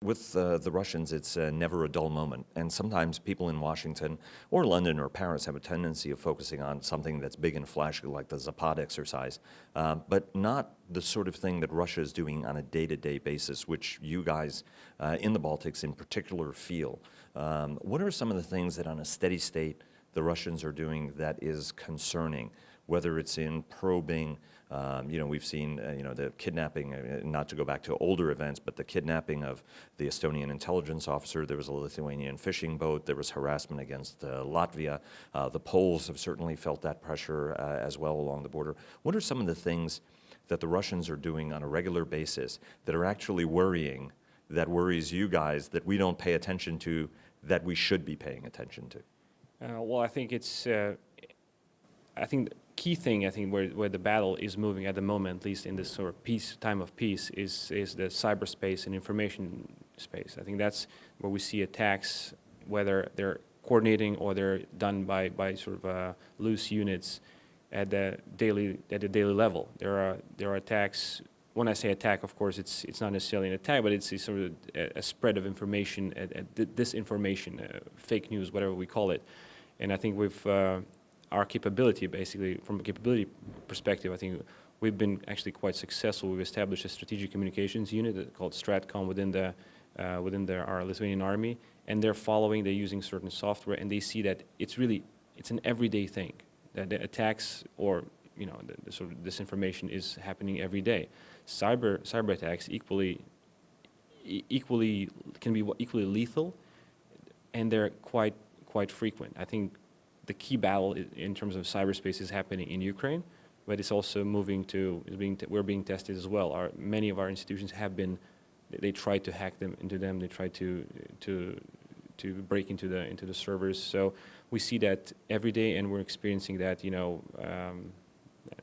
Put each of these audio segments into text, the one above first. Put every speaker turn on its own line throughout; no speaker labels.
With the Russians, it's never a dull moment. And sometimes people in Washington or London or Paris have a tendency of focusing on something that's big and flashy, like the Zapad exercise, but not the sort of thing that Russia is doing on a day-to-day basis, which you guys in the Baltics in particular feel. What are some of the things that on a steady state the Russians are doing that is concerning, whether it's in probing, we've seen, the kidnapping, not to go back to older events, but the kidnapping of the Estonian intelligence officer. There was a Lithuanian fishing boat. There was harassment against Latvia. The Poles have certainly felt that pressure as well along the border. What are some of the things that the Russians are doing on a regular basis that are actually worrying, that worries you guys, that we don't pay attention to, that we should be paying attention to?
Well, I think it's, I think the key thing, where the battle is moving at the moment, at least in this sort of time of peace, is the cyberspace and information space. I think that's where we see attacks, whether they're coordinating or they're done by sort of loose units at the daily level. There are attacks. When I say attack, of course, it's not necessarily an attack, but it's sort of a spread of information, disinformation, fake news, whatever we call it. And I think we've our capability, basically, from a capability perspective, I think we've been actually quite successful. We've established a strategic communications unit called Stratcom within our Lithuanian army, and they're using certain software, and they see that it's an everyday thing, that the attacks or the sort of disinformation is happening every day. Cyber attacks can be equally lethal, and they're quite frequent. I think the key battle in terms of cyberspace is happening in Ukraine, but it's also we're being tested as well. Many of our institutions they tried to hack into them. They tried to break into the servers. So we see that every day, and we're experiencing that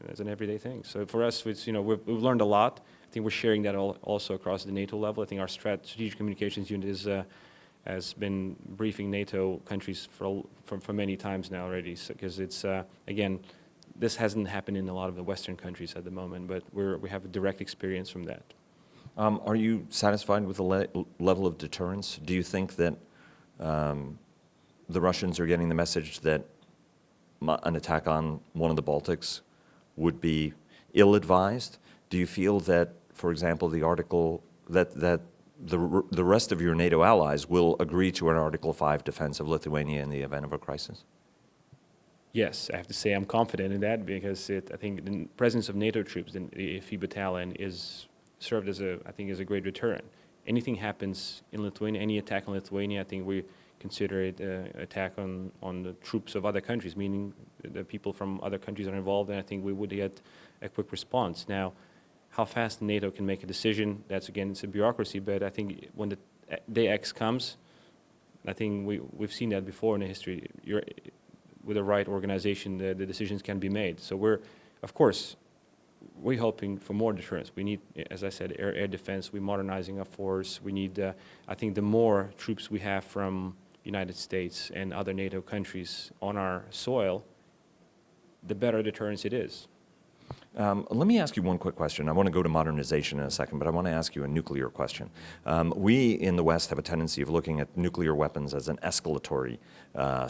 as an everyday thing. So for us, it's we've learned a lot. I think we're sharing that also across the NATO level. I think our strategic communications unit has been briefing NATO countries for many times now already, because it's, again, this hasn't happened in a lot of the Western countries at the moment, but we have a direct experience from that.
Are you satisfied with the level of deterrence? Do you think that the Russians are getting the message that an attack on one of the Baltics would be ill-advised? Do you feel that, for example, the article that the rest of your NATO allies will agree to an Article 5 defense of Lithuania in the event of a crisis?
Yes, I have to say I'm confident in that, because I think the presence of NATO troops in the IFI battalion served as a great deterrent. Anything happens in Lithuania, any attack on Lithuania, I think we consider it an attack on the troops of other countries, meaning the people from other countries are involved, and I think we would get a quick response. Now, how fast NATO can make a decision, it's a bureaucracy, but I think when the day X comes, I think we've seen that before in the history. With the right organization, the decisions can be made. So we're hoping for more deterrence. We need, as I said, air defense. We're modernizing our force. We need, I think the more troops we have from United States and other NATO countries on our soil, the better deterrence it is.
Let me ask you one quick question. I want to go to modernization in a second, but I want to ask you a nuclear question. We in the West have a tendency of looking at nuclear weapons as an escalatory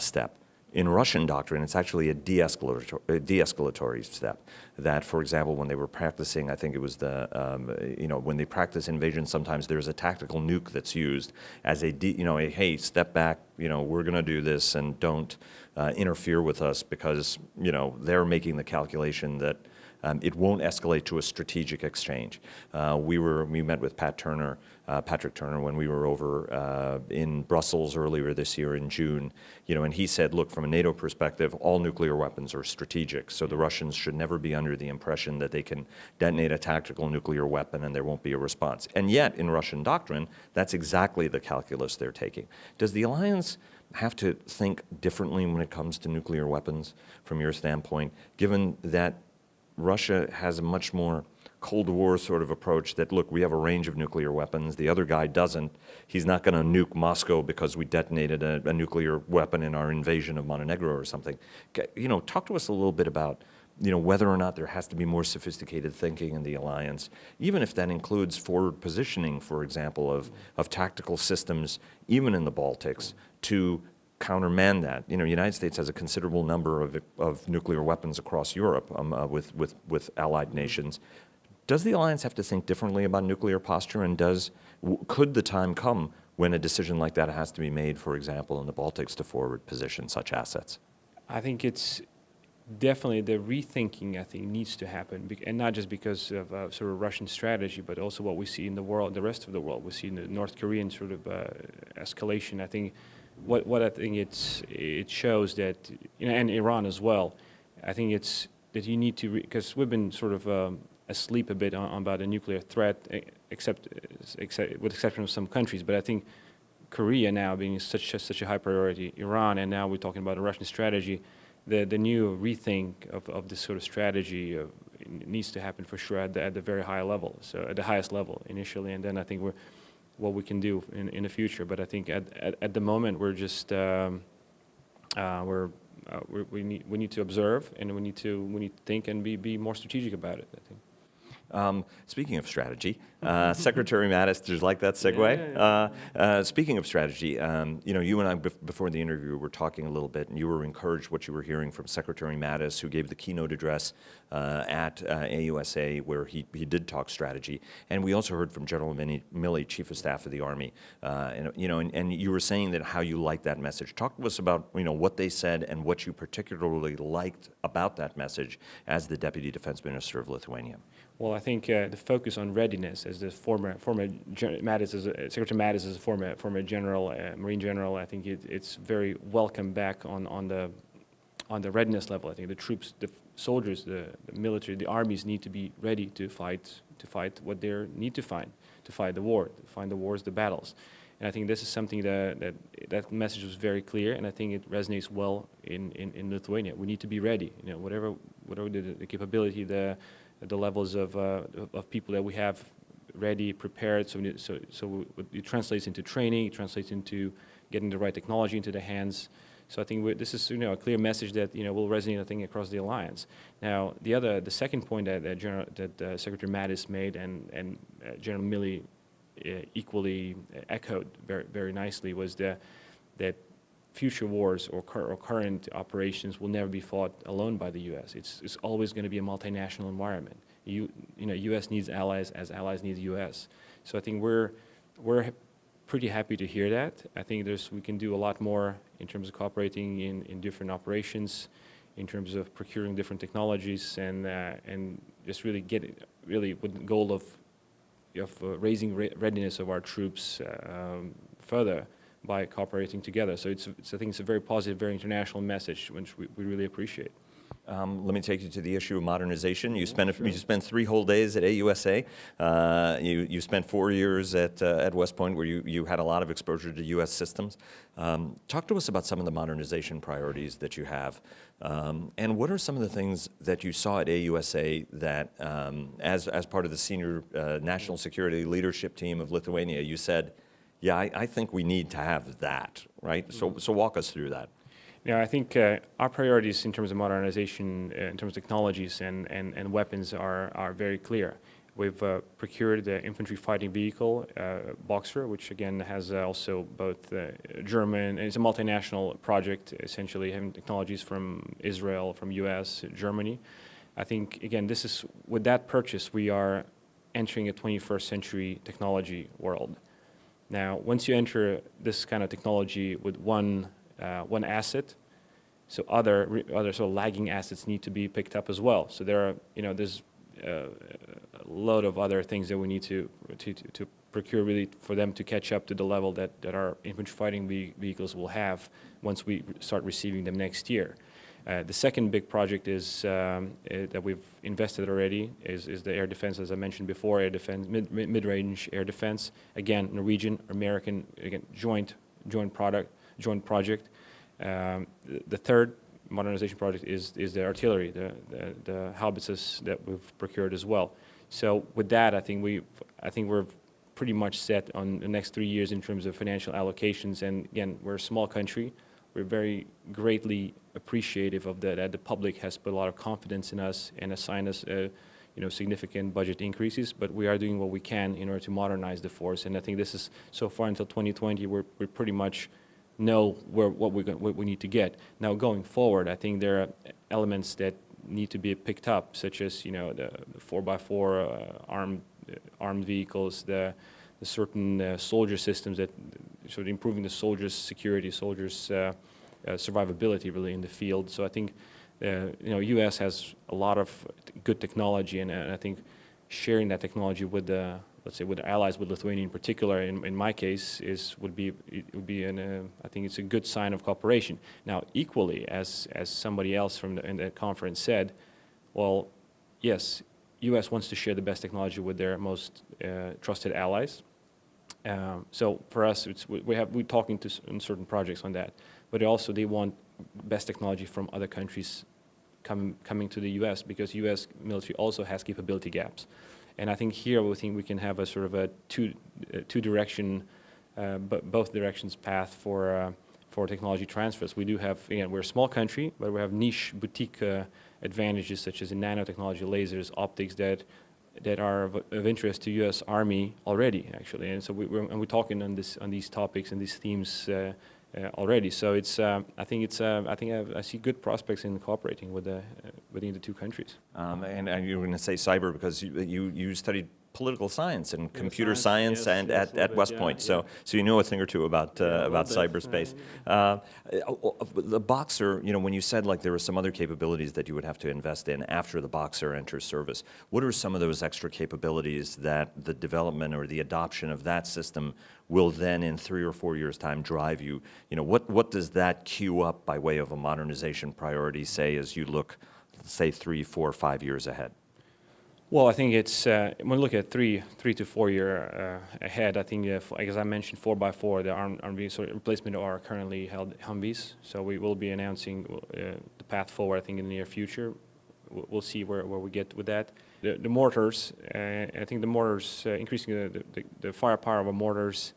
step. In Russian doctrine, it's actually a de-escalatory step. That, for example, when they were practicing, I think it was when they practice invasion, sometimes there's a tactical nuke that's used as a hey, step back, we're going to do this and don't interfere with us, because, they're making the calculation that it won't escalate to a strategic exchange. We met with Patrick Turner, when we were over in Brussels earlier this year in June, and he said, look, from a NATO perspective, all nuclear weapons are strategic, so the Russians should never be under the impression that they can detonate a tactical nuclear weapon and there won't be a response. And yet, in Russian doctrine, that's exactly the calculus they're taking. Does the alliance have to think differently when it comes to nuclear weapons, from your standpoint, given that Russia has a much more Cold War sort of approach that, look, we have a range of nuclear weapons, the other guy doesn't, he's not going to nuke Moscow because we detonated a nuclear weapon in our invasion of Montenegro or something. Talk to us a little bit about whether or not there has to be more sophisticated thinking in the alliance, even if that includes forward positioning, for example, of tactical systems, even in the Baltics, to countermand that. The United States has a considerable number of nuclear weapons across Europe with allied nations. Does the alliance have to think differently about nuclear posture, and could the time come when a decision like that has to be made, for example, in the Baltics to forward position such assets?
I think it's definitely the rethinking, I think, needs to happen, and not just because of sort of Russian strategy, but also what we see in the world, the rest of the world. We see in the North Korean sort of escalation. I think what I think it shows that, and Iran as well. I think it's that you need to, because we've been sort of asleep a bit about the nuclear threat, except with exception of some countries. But I think Korea now being such a high priority, Iran, and now we're talking about a Russian strategy. The new rethink of this sort of strategy needs to happen for sure at the very high level, so at the highest level initially, and then I think what we can do in the future. But I think at the moment we're just we need to observe, and we need to think and be more strategic about it, I think.
Speaking of strategy, Secretary Mattis, did you like that segue?
Yeah.
Speaking of strategy, you and I before the interview were talking a little bit, and you were encouraged what you were hearing from Secretary Mattis, who gave the keynote address at AUSA, where he did talk strategy. And we also heard from General Milley, Chief of Staff of the Army, and you were saying that how you liked that message. Talk to us about what they said and what you particularly liked about that message as the Deputy Defense Minister of Lithuania.
Well, I think the focus on readiness, as the former Mattis, Secretary Mattis is a former general, Marine general. I think it's very welcome back on the readiness level. I think the troops, the soldiers, the military, the armies need to be ready to fight what they need to fight the war, to find the wars, the battles. And I think this is something that message was very clear, and I think it resonates well in Lithuania. We need to be ready. Whatever the capability, the levels of people that we have ready, prepared. So it translates into training, it translates into getting the right technology into the hands. So I think this is a clear message that will resonate, I think, across the alliance. Now the second point that Secretary Mattis made and General Milley equally echoed very, very nicely was that future wars or current operations will never be fought alone by the U.S. It's always going to be a multinational environment. U.S. needs allies as allies need the U.S. So I think we're pretty happy to hear that. I think we can do a lot more in terms of cooperating in different operations, in terms of procuring different technologies, and just really with the goal of raising readiness of our troops further by cooperating together. So I think it's a very positive, very international message, which we really appreciate.
Let me take you to the issue of modernization. You spent 3 whole days at AUSA. You spent 4 years at West Point, where you had a lot of exposure to U.S. systems. Talk to us about some of the modernization priorities that you have, and what are some of the things that you saw at AUSA that, as part of the senior national security leadership team of Lithuania, you said, yeah, I think we need to have that, right? So walk us through that.
Yeah, I think our priorities in terms of modernization, in terms of technologies and weapons are very clear. We've procured the infantry fighting vehicle, Boxer, which again has also both German, and it's a multinational project, essentially having technologies from Israel, from US, Germany. I think, again, with that purchase, we are entering a 21st century technology world. Now, once you enter this kind of technology with one asset, so other sort of lagging assets need to be picked up as well. So there's a load of other things that we need to procure really for them to catch up to the level that our infantry fighting vehicles will have once we start receiving them next year. The second big project is that we've invested already is the air defense, as I mentioned before, air defense, mid-range air defense. Again, Norwegian, American, again, joint project. The third modernization project is the artillery, the howitzers that we've procured as well. So with that, I think we're pretty much set on the next 3 years in terms of financial allocations. And again, we're a small country, we're very greatly appreciative of that the public has put a lot of confidence in us and assigned us significant budget increases, but we are doing what we can in order to modernize the force. And I think this is, so far until 2020, we pretty much know what we need to get. Now going forward, I think there are elements that need to be picked up, such as the 4x4 armed vehicles, the certain soldier systems that sort of improving the soldiers' security, soldiers' survivability really in the field. So I think U.S. has a lot of good technology, and I think sharing that technology with the, let's say, with the allies, with Lithuania in particular, in my case, would be I think it's a good sign of cooperation. Now, equally, as somebody else in the conference said, well, yes, U.S. wants to share the best technology with their most trusted allies. So for us, we're talking in certain projects on that, but also they want best technology from other countries coming to the U.S. because U.S. military also has capability gaps. And I think here we can have a sort of a two-direction, both directions path for technology transfers. We do have, again, we're a small country, but we have niche boutique advantages such as in nanotechnology, lasers, optics that are of interest to U.S. Army already, actually. And so we're talking on these topics and these themes already. So it's I think I see good prospects in cooperating within the two countries.
And you were going to say cyber because you studied political science and computer science,
yes,
and
yes,
at West Point, so you know a thing or two about cyberspace. The Boxer, when you said like there were some other capabilities that you would have to invest in after the Boxer enters service, what are some of those extra capabilities that the development or the adoption of that system will then in 3 or 4 years' time drive you? What does that queue up by way of a modernization priority, say, as you look, say, 3, 4, 5 years ahead?
Well, I think it's, when we look at 3 to 4 year ahead, I think, as I mentioned, 4x4, the armed sort of replacement of our currently held Humvees. So we will be announcing the path forward, I think, in the near future. We'll see where we get with that. The mortars, I think the mortars, increasing the firepower of our mortars,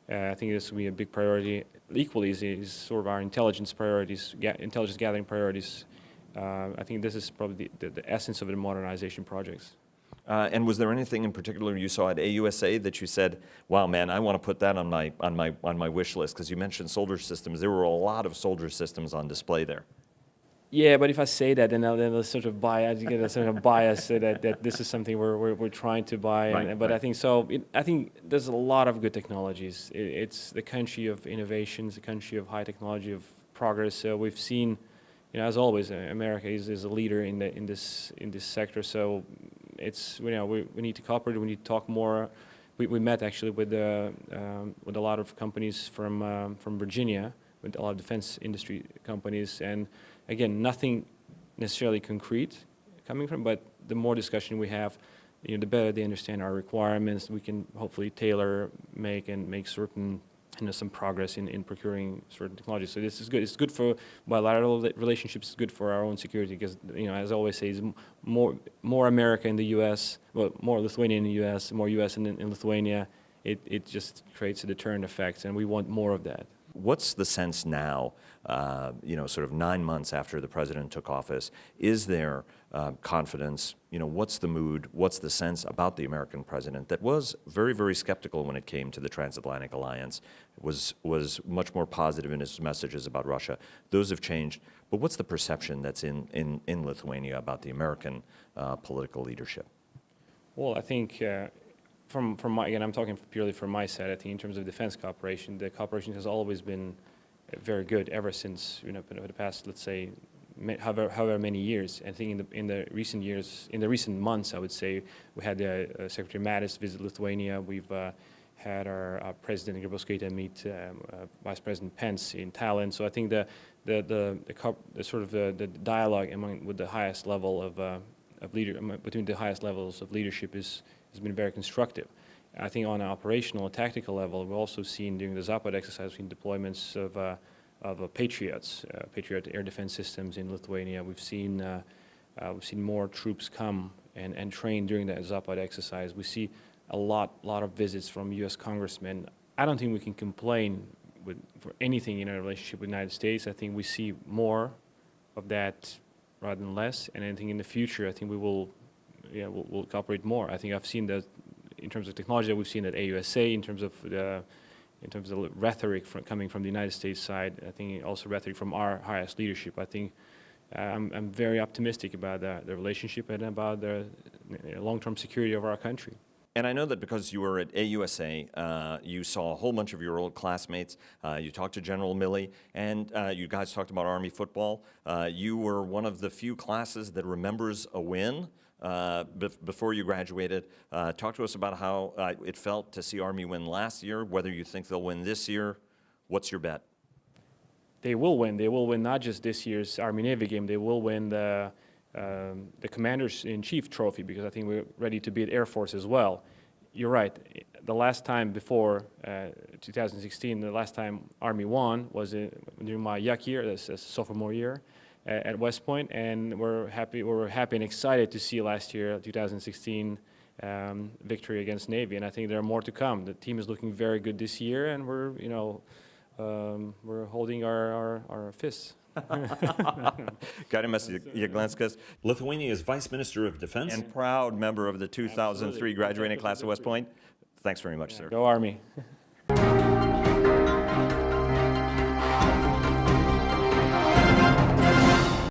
I think this will be a big priority. Equally is sort of our intelligence priorities, intelligence gathering priorities. I think this is probably the essence of the modernization projects.
And was there anything in particular you saw at AUSA that you said, "Wow, man, I want to put that on my wish list"? Because you mentioned soldier systems. There were a lot of soldier systems on display there.
Yeah, but if I say that, then they'll sort of bias. You get a sort of bias that this is something we're trying to buy.
Right,
but
right.
I think so. I think there's a lot of good technologies. It's the country of innovations, the country of high technology, of progress. So we've seen, as always, America is a leader in this sector. So it's we need to cooperate. We need to talk more. We met actually with a lot of companies from Virginia, with a lot of defense industry companies, and again, nothing necessarily concrete coming from, but the more discussion we have, the better they understand our requirements. We can hopefully make certain, some progress in procuring certain technologies. So this is good. It's good for bilateral relationships. It's good for our own security because, as I always say, is more America in the U.S., well, more Lithuania in the U.S., more U.S. in Lithuania. It just creates a deterrent effect, and we want more of that.
What's the sense now, sort of 9 months after the president took office? Is there confidence? What's the mood? What's the sense about the American president that was very, very skeptical when it came to the transatlantic alliance, was much more positive in his messages about Russia? Those have changed. But what's the perception that's in Lithuania about the American political leadership?
Well, I think from my, again, I'm talking purely from my side. I think in terms of defense cooperation, the cooperation has always been very good ever since, the past, let's say, however many years. I think in the recent years, in the recent months, I would say, we had Secretary Mattis visit Lithuania. We've had our President Grybauskaitė meet Vice President Pence in Tallinn. So I think the dialogue with the highest level between the highest levels of leadership has been very constructive. I think on an operational and tactical level, we've also seen during the Zapad exercise, we've seen deployments of Patriots, Patriot air defense systems in Lithuania. We've seen more troops come and train during that Zapad exercise. We see a lot of visits from U.S. congressmen. I don't think we can complain for anything in our relationship with the United States. I think we see more of that rather than less, and I think in the future, I think we will, we'll cooperate more. I think I've seen that in terms of technology that we've seen at AUSA, in terms of the rhetoric coming from the United States side. I think also rhetoric from our highest leadership. I think I'm very optimistic about the relationship and about the long-term security of our country.
And I know that because you were at AUSA, you saw a whole bunch of your old classmates. You talked to General Milley, and you guys talked about Army football. You were one of the few classes that remembers a win before you graduated. Talk to us about how it felt to see Army win last year, whether you think they'll win this year. What's your bet?
They will win. They will win not just this year's Army-Navy game. They will win the Commander-in-Chief trophy, because I think we're ready to beat Air Force as well. You're right. The last time before 2016, the last time Army won was during my YUC year, that's sophomore year at West Point, and we're happy and excited to see last year, 2016, victory against Navy, and I think there are more to come. The team is looking very good this year, and we're holding our fists.
Giedrimas Jeglinskas,
Lithuania's Vice Minister of Defense.
and proud member of the 2003 graduating class at West Point. Thanks very much, sir.
Go Army.